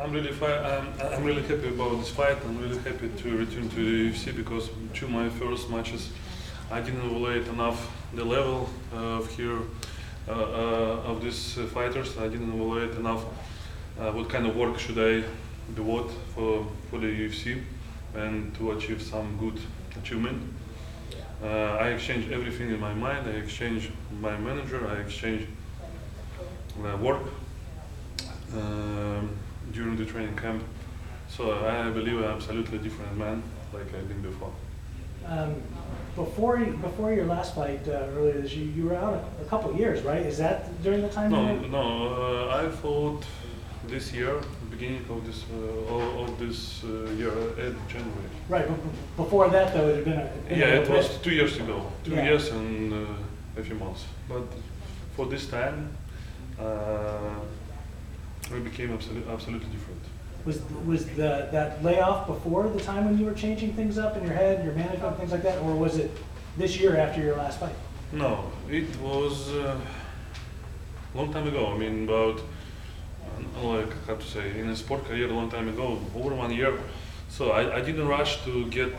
I'm really happy about this fight. I'm really happy to return to the UFC because to my first matches, I didn't evaluate enough the level of here of these fighters. I didn't evaluate enough what kind of work should I devote for the UFC and to achieve some good achievement. I exchanged everything in my mind. I exchanged my manager. I exchanged work during the training camp. So I believe I'm absolutely different man like I've been before. Before your last fight earlier this year, you were out a couple of years, right? Is that during the time? No. I fought this year, beginning of this year, January. Right. Before that, though, it had been it was 2 years ago. 2 Yeah. years and a few months. But for this time, we became absolutely different. Was that layoff before the time when you were changing things up in your head, your management, things like that, or was it this year after your last fight? No, it was a long time ago. I mean, about like how to say, in a sport career, a long time ago, over 1 year. So I didn't rush to get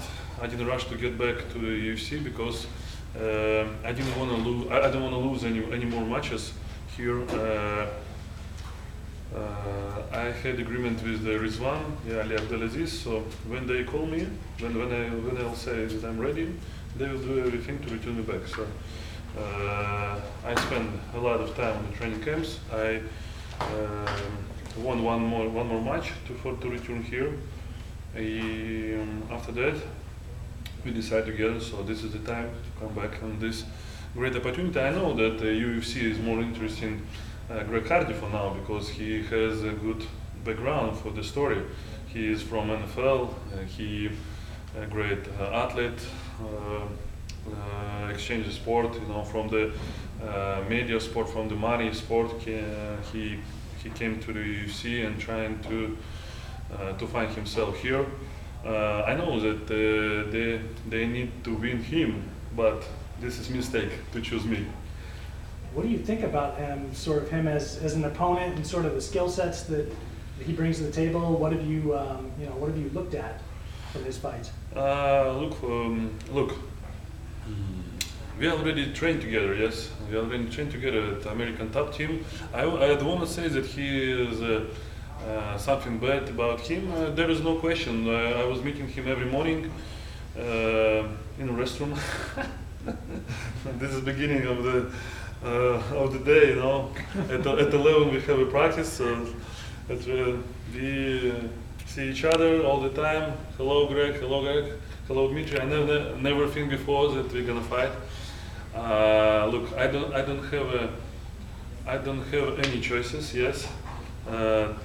back to the UFC because I didn't want to lose. I don't want to lose any more matches here. I had agreement with the Rizwan, Ali Abdelaziz. So when they call me, when I'll say that I'm ready, they will do everything to return me back. So I spent a lot of time in the training camps. I won one more match to return here. After that, we decided together. So this is the time to come back on this great opportunity. I know that the UFC is more interesting. Greg Hardy for now because he has a good background for the story. He is from NFL. He a great athlete. Exchanges sport, from the media sport, from the money sport. He came to the UFC and trying to find himself here. I know that they need to win him, but this is mistake to choose me. What do you think about him as an opponent and sort of the skill sets that he brings to the table? What have you looked at from his fights? Look. We already trained together. Yes, we already trained together at American top team. I don't want to say that he is something bad about him. There is no question. I was meeting him every morning in a restroom. This is beginning of the day, At 11 we have a practice, so we see each other all the time. Hello, Greg. Hello, Greg. Hello, Dmitrii. I never think before that we're gonna fight. Look, I don't have any choices. Yes,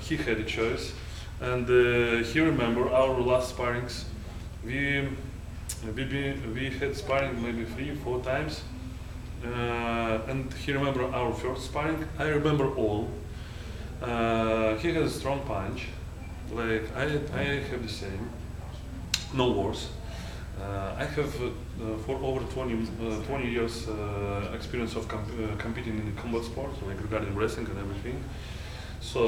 he had a choice, and he remember our last sparrings. We had sparring maybe 3-4 times. And he remember our first sparring. I remember all. He has a strong punch, like I have the same, no worse. I have for over 20 years experience of competing in combat sports, like regarding wrestling and everything. So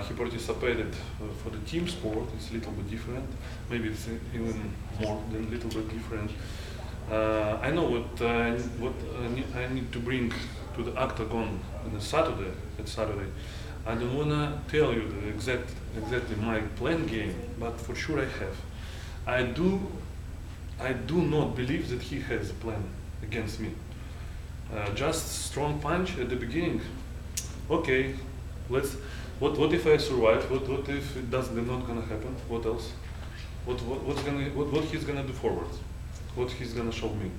he participated for the team sport. It's a little bit different. Maybe it's even more than a little bit different. I know what I need to bring to the octagon on Saturday. I don't wanna tell you exactly my plan game, but for sure I have. I do not believe that he has a plan against me. Just strong punch at the beginning. Okay, what if I survive? What if it not gonna happen? What else? What he's gonna do forward? What he's gonna show me?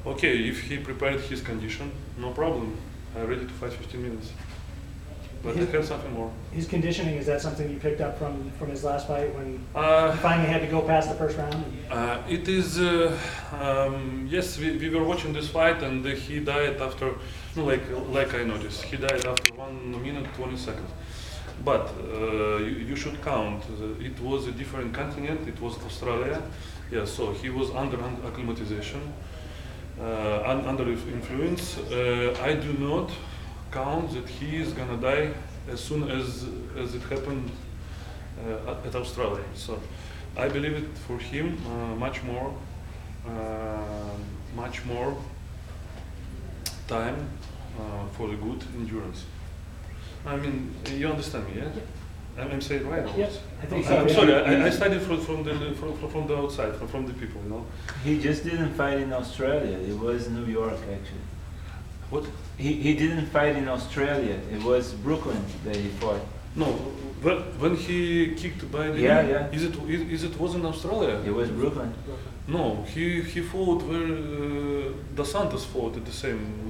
Okay, if he prepared his condition, no problem. I'm ready to fight 15 minutes. But I have something more. His conditioning, is that something you picked up from his last fight when he finally had to go past the first round? It is, yes, we were watching this fight and he died after, like I noticed, he died after 1 minute 20 seconds. But you should count, it was a different continent, it was Australia. Yeah, so he was under acclimatization, under influence. I do not count that he is gonna die as soon as it happened at Australia. So I believe it for him much more time for the good endurance. I mean, you understand me, yeah? I'm saying right. Yeah, I think so. I'm sorry, I studied from the outside, from the people, you know. He just didn't fight in Australia. It was New York, actually. What? He didn't fight in Australia. It was Brooklyn that he fought. No, when he kicked by the Yeah. Is it was in Australia? It was Brooklyn. No, he fought where Dos Santos fought at the same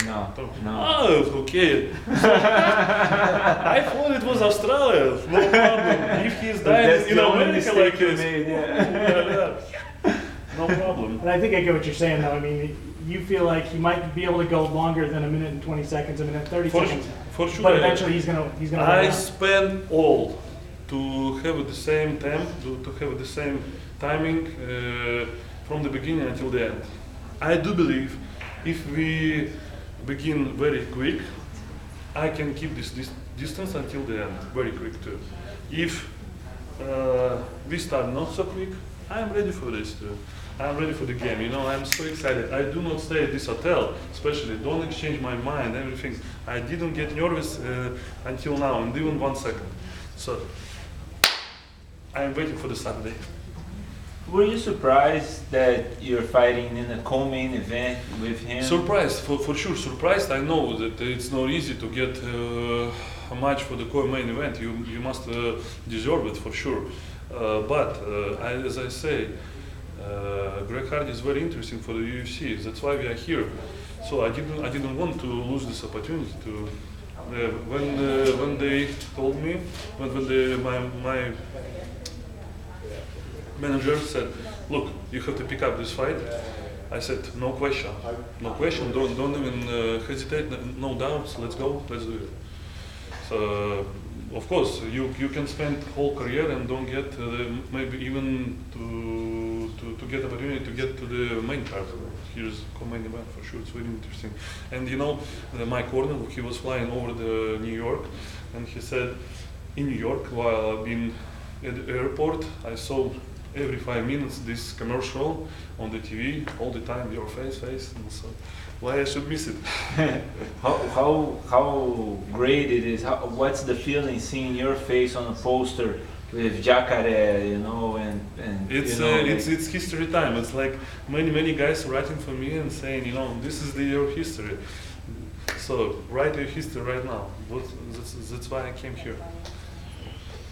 No, time. no. Oh, okay. I thought it was Australia. No problem. If he's dying That's in the only America mistake like you this, made, yeah. no problem. And I think I get what you're saying, though. I mean, you feel like he might be able to go longer than a minute and 20 seconds, a minute and 30 seconds. For sure. But eventually he's gonna run I out. spend all to have the same time, to have the same timing from the beginning until the end. I do believe if we begin very quick, I can keep this distance until the end, very quick too. If we start not so quick, I'm ready for this too. I'm ready for the game, you know, I'm so excited. I do not stay at this hotel, especially, don't exchange my mind, everything. I didn't get nervous until now, and even 1 second. So, I'm waiting for the Saturday. Were you surprised that you're fighting in a co-main event with him? Surprised, for sure, surprised. I know that it's not easy to get a match for the co-main event. You must deserve it, for sure. But, as I say, Greg Hardy is very interesting for the UFC. That's why we are here. So I didn't want to lose this opportunity to. When they told me, my manager said, "Look, you have to pick up this fight," I said, "No question, no question. Don't even hesitate. No doubts. Let's go. Let's do it." So. Of course, you can spend whole career and don't get maybe even to get opportunity to get to the main card. Here's co-main event for sure. It's very interesting. And you know, my corner, he was flying over the New York, and he said, in New York, while I've been at the airport, I saw every 5 minutes this commercial on the TV all the time. Your face, and so. Why I should miss it? how great it is. What's the feeling seeing your face on a poster with Jacare, you know, and it's you know, it's history time. It's like many guys writing for me and saying, you know, this is your history. So write your history right now. That's why I came here.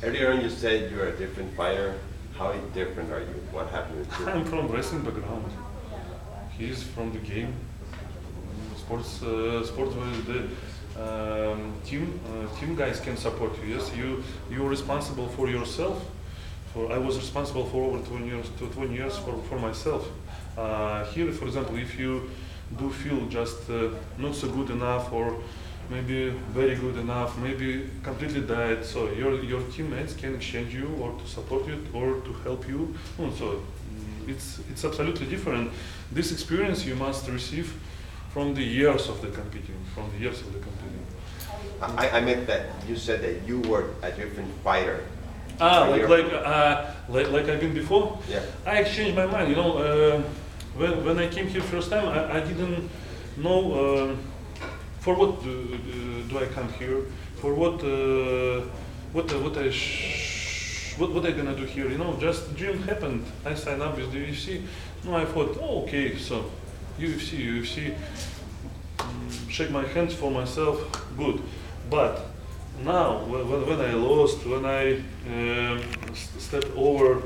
Earlier on you said you're a different fighter. How different are you? What happened with you? I'm from wrestling background. He's from the game. Sports where the team guys can support you. Yes, you're responsible for yourself. I was responsible for over 20 years for myself. Here, for example, if you do feel just not so good enough, or maybe very good enough, maybe completely died, so your teammates can exchange you, or to support you, or to help you. So it's absolutely different. This experience you must receive from the years of the competing, I meant that you said that you were a different fighter. Like I've been before. Yeah. I exchanged my mind. You know, when I came here first time, I didn't know for what do I come here. For what I gonna do here? You know, just dream happened. I signed up with the UFC. No, I thought, oh, okay, so UFC. Shake my hands for myself, good. But now, when I lost, when I stepped over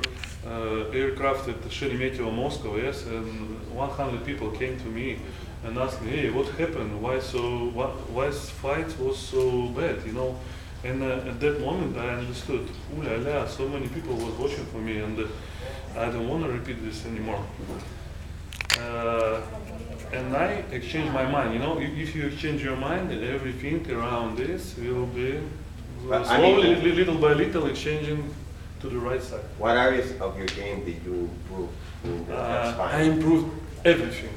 aircraft at Sheremetyevo, Moscow, yes, and 100 people came to me and asked me, hey, what happened? Why this fight was so bad, you know? And at that moment I understood, ooh la la, so many people was watching for me, and I don't want to repeat this anymore. And I exchanged my mind. You know, if you exchange your mind, everything around this will be slowly, little by little, exchanging to the right side. What areas of your game did you improve? I improved everything.